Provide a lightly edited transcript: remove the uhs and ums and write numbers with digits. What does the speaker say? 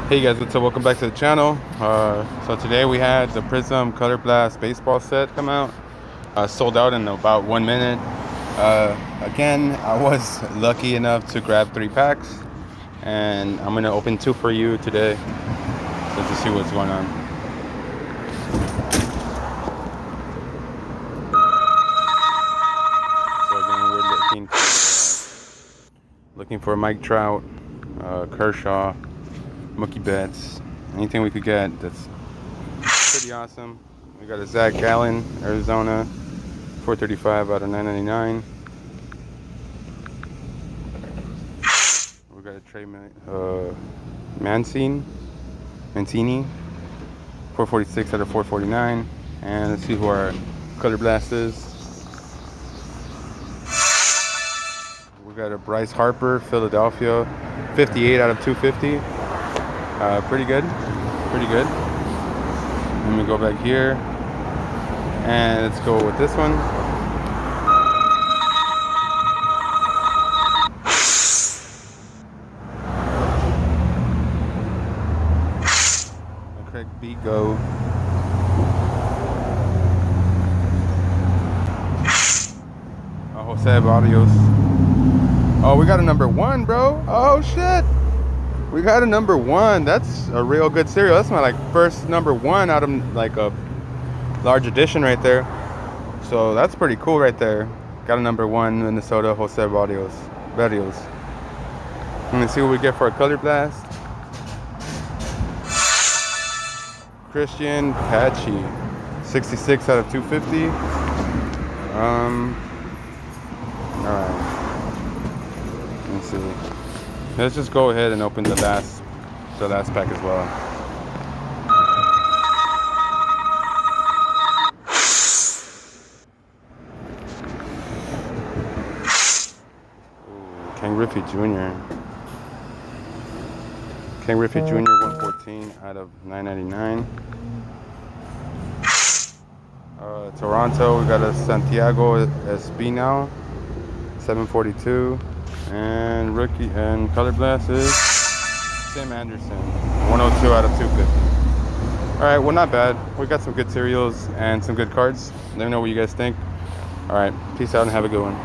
Hey guys, what's up? Welcome back to the channel. So today we had the Prism Color Blast baseball set come out. Sold out in about 1 minute. Again, I was lucky enough to grab 3 packs, and I'm gonna open 2 for you today, so to see what's going on. So again, we're looking for Mike Trout, Kershaw, Mookie Betts, anything we could get that's pretty awesome. We got a Zach Gallen, Arizona, 435 out of 999. We got a Trey Mancini, 446 out of 449. And let's see who our color blast is. We got a Bryce Harper, Philadelphia, 58 out of 250. Pretty good, pretty good. Let me go back here, and let's go with this one. Craig B. Go. Jose Barrios. Oh, we got a number 1, bro. Oh shit. We got a number 1. That's a real good serial. That's my first number 1 out of a large edition right there. So that's pretty cool right there. Got a number 1 Minnesota Jose Barrios. Let's see what we get for a color blast. Christian Patchy, 66 out of 250. Alright. Let's see. Let's just go ahead and open the last pack as well. Ken Griffey Jr. Ken Griffey Jr. 114 out of 999. Toronto, we got a Santiago Espinal, 742. And rookie and color blast is Tim Anderson, 102 out of 250. Alright, well, not bad. We got some good serials and some good cards. Let me know what you guys think. Alright, peace out and have a good one.